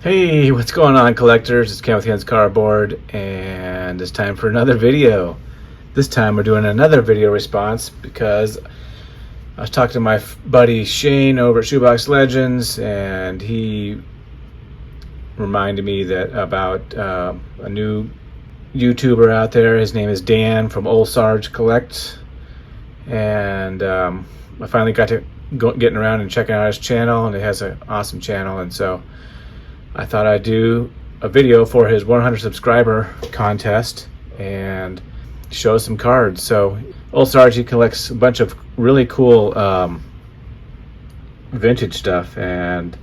Hey, what's going on, collectors? It's Ken with Ken's Cardboard, and it's time for another video. This time we're doing another video response because I was talking to my buddy Shane over at Shoebox Legends, and he reminded me about a new YouTuber out there. His name is Dan from Old Sarge Collects, and I finally got to getting around and checking out his channel, and he has an awesome channel, and so I thought I'd do a video for his 100 subscriber contest and show some cards. So Old Sarge, he collects a bunch of really cool vintage stuff and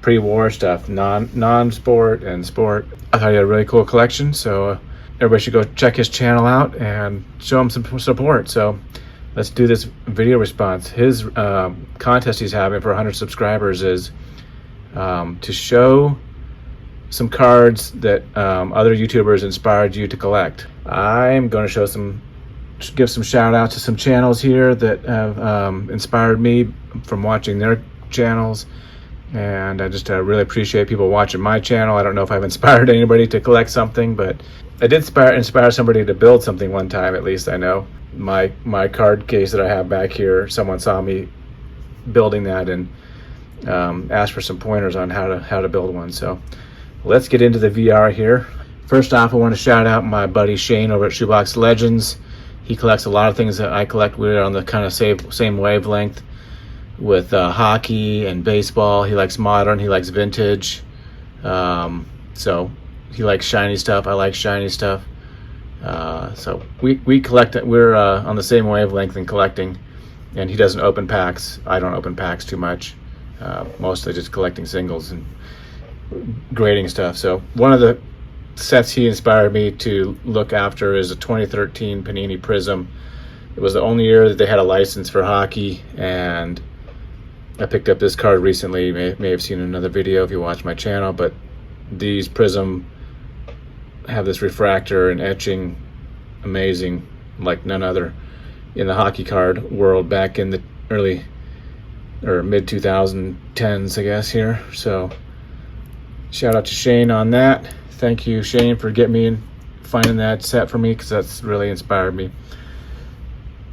pre-war stuff, non-sport and sport. I thought he had a really cool collection, so everybody should go check his channel out and show him some support. So let's do this video response. His contest he's having for 100 subscribers is to show some cards that other YouTubers inspired you to collect. I'm going to give some shout outs to some channels here that have inspired me from watching their channels, and I just really appreciate people watching my channel. I don't know if I've inspired anybody to collect something, but I did inspire somebody to build something one time, at least I know. My card case that I have back here, someone saw me building that and asked for some pointers on how to build one. So let's get into the VR here. First off, I want to shout out my buddy Shane over at Shoebox Legends. He collects a lot of things that I collect. We're on the kind of same wavelength with hockey and baseball. He likes modern, he likes vintage. So he likes shiny stuff. I like shiny stuff. So we collect it. We're on the same wavelength in collecting, and he doesn't open packs. I don't open packs too much. Mostly just collecting singles and grading stuff. So one of the sets he inspired me to look after is a 2013 Panini Prism. It was the only year that they had a license for hockey, and I picked up this card recently. You may have seen another video if you watch my channel, but these Prism have this refractor and etching amazing like none other in the hockey card world back in the early or mid 2010s, I guess, here. So shout out to Shane on that. Thank you, Shane, for getting me and finding that set for me, because that's really inspired me.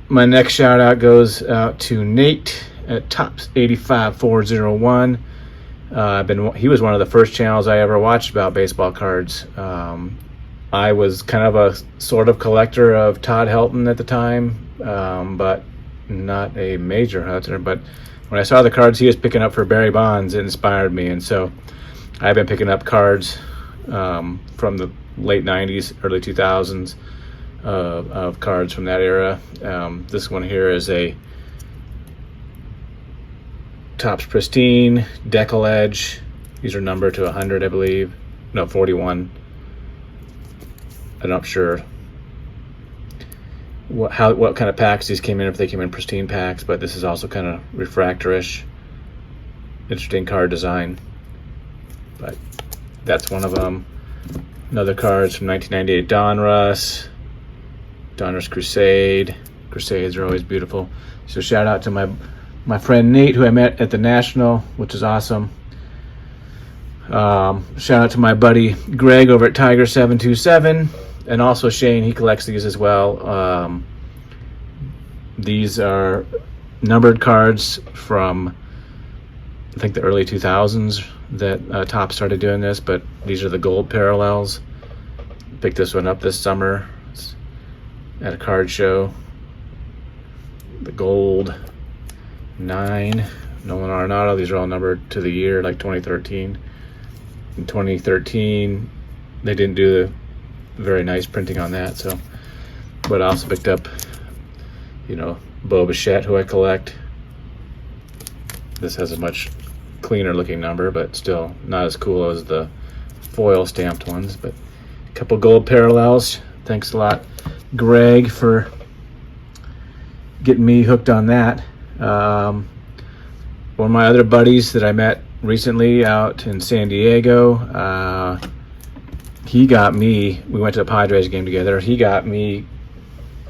My next shout out goes out to Nate at Tops 85401. He was one of the first channels I ever watched about baseball cards. I was kind of a sort of collector of Todd Helton at the time, but not a major hunter. But when I saw the cards he was picking up for Barry Bonds, it inspired me, and so I've been picking up cards from the late 90s, early 2000s of cards from that era. This one here is a Topps Pristine Decal Edge. These are numbered to 100, I believe. No, 41. I'm not sure what kind of packs these came in, if they came in pristine packs, but this is also kind of refractor-ish. Interesting card design. But that's one of them. Another card's from 1998 Donruss Crusade. Crusades are always beautiful. So shout out to my friend Nate, who I met at the National, which is awesome. Shout out to my buddy Greg over at Tiger 727, and also Shane. He collects these as well. These are numbered cards from, I think, the early 2000s that Topps started doing this, but these are the gold parallels. Picked this one up this summer at a card show. The gold 9 Nolan Arenado. These are all numbered to the year, like 2013. In 2013 they didn't do the very nice printing on that, so. But I also picked up, Bo Bichette, who I collect. This has a much cleaner looking number, but still not as cool as the foil stamped ones. But a couple gold parallels. Thanks a lot, Greg, for getting me hooked on that. One of my other buddies that I met recently out in San Diego, he got me, we went to a Padres game together, he got me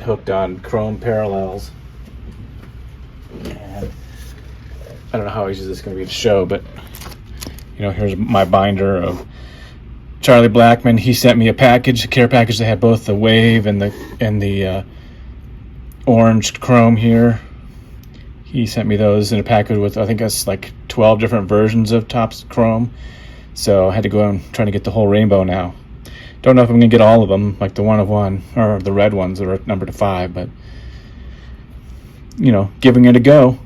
hooked on chrome parallels. And I don't know how easy this is going to be to show, but here's my binder of Charlie Blackmon. He sent me a package, a care package that had both the wave and the orange chrome here. He sent me those in a package with, I think that's like 12 different versions of Topps Chrome. So I had to go and try to get the whole rainbow now. Don't know if I'm gonna get all of them, like the 1 of 1 or the red ones that are numbered to 5, but giving it a go.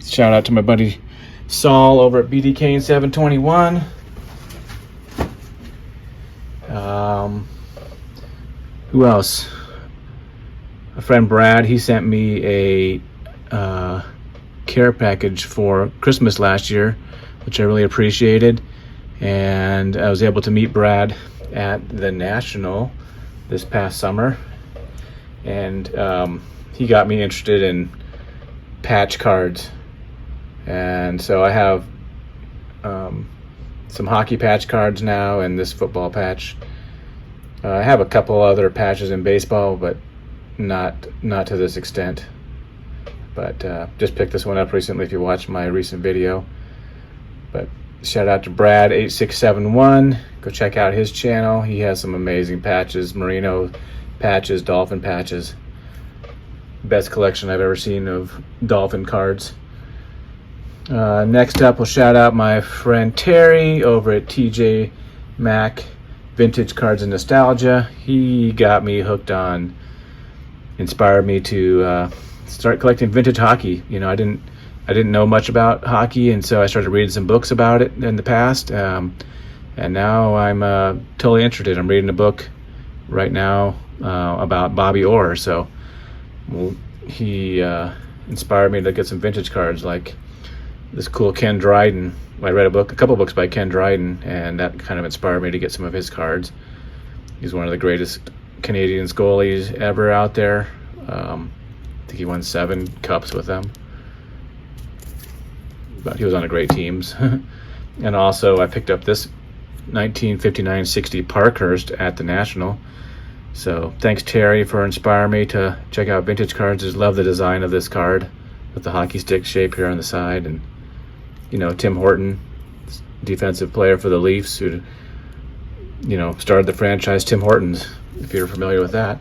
Shout out to my buddy Saul over at BDK 721. Who else? A friend Brad, he sent me a care package for Christmas last year, which I really appreciated. And I was able to meet Brad at the National this past summer. And he got me interested in patch cards. And so I have some hockey patch cards now and this football patch. I have a couple other patches in baseball, but not to this extent. But just picked this one up recently if you watched my recent video. But shout out to Brad 8671. Go check out his channel. He has some amazing patches, merino patches, dolphin patches. Best collection I've ever seen of dolphin cards. Next up, we'll shout out my friend Terry over at TJ Mac Vintage Cards and Nostalgia. He got me hooked on, inspired me to start collecting vintage hockey. I didn't know much about hockey, and so I started reading some books about it in the past, and now I'm totally interested. I'm reading a book right now about Bobby Orr, so he inspired me to get some vintage cards like this cool Ken Dryden. I read a couple books by Ken Dryden, and that kind of inspired me to get some of his cards. He's one of the greatest Canadian goalies ever out there. I think he won 7 cups with them. But he was on a great teams. And also I picked up this 1959-60 Parkhurst at the National. So thanks Terry for inspiring me to check out vintage cards. Just love the design of this card with the hockey stick shape here on the side. And Tim Horton, defensive player for the Leafs, who started the franchise Tim Hortons, if you're familiar with that.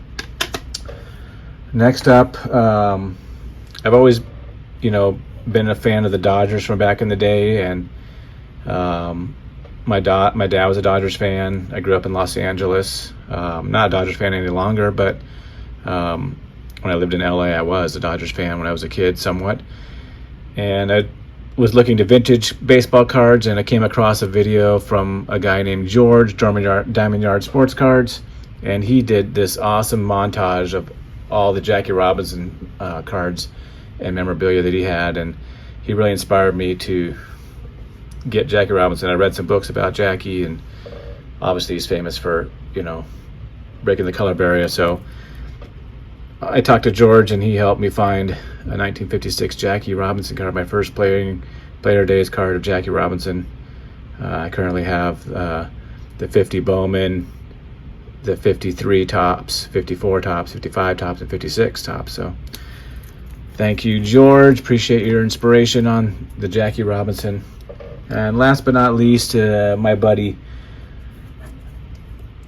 Next up, I've always been a fan of the Dodgers from back in the day, and my dad was a Dodgers fan. I grew up in Los Angeles. Not a Dodgers fan any longer, but when I lived in LA, I was a Dodgers fan when I was a kid, somewhat. And I was looking to vintage baseball cards, and I came across a video from a guy named George, Diamond Yard Sports Cards, and he did this awesome montage of all the Jackie Robinson cards and memorabilia that he had, and he really inspired me to get Jackie Robinson. I read some books about Jackie, and obviously he's famous for breaking the color barrier, so I talked to George, and he helped me find a 1956 Jackie Robinson card, my first Player Days card of Jackie Robinson. I currently have the 50 Bowman, the 53 Topps, 54 Topps, 55 Topps, and 56 Topps. So thank you, George. Appreciate your inspiration on the Jackie Robinson. And last but not least, my buddy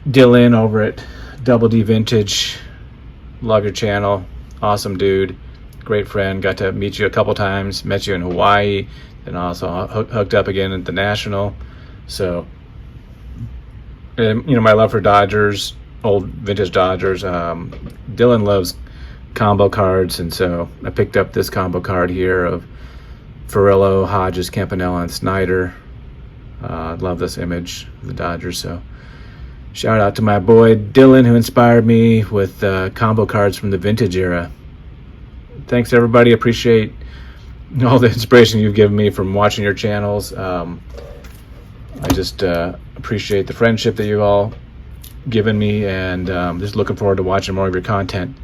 Dylan over at Double D Vintage. Love your channel. Awesome dude. Great friend. Got to meet you a couple times. Met you in Hawaii. And also hooked up again at the National. So, my love for Dodgers, old vintage Dodgers. Dylan loves combo cards. And so I picked up this combo card here of Ferrillo, Hodges, Campanella, and Snyder. Love this image of the Dodgers. So shout out to my boy Dylan, who inspired me with combo cards from the vintage era. Thanks everybody. Appreciate all the inspiration you've given me from watching your channels. I just appreciate the friendship that you've all given me, and just looking forward to watching more of your content.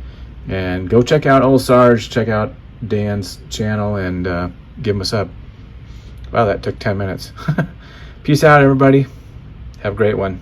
And go check out Old Sarge, check out Dan's channel, and give him a sub. Wow, that took 10 minutes. Peace out everybody. Have a great one.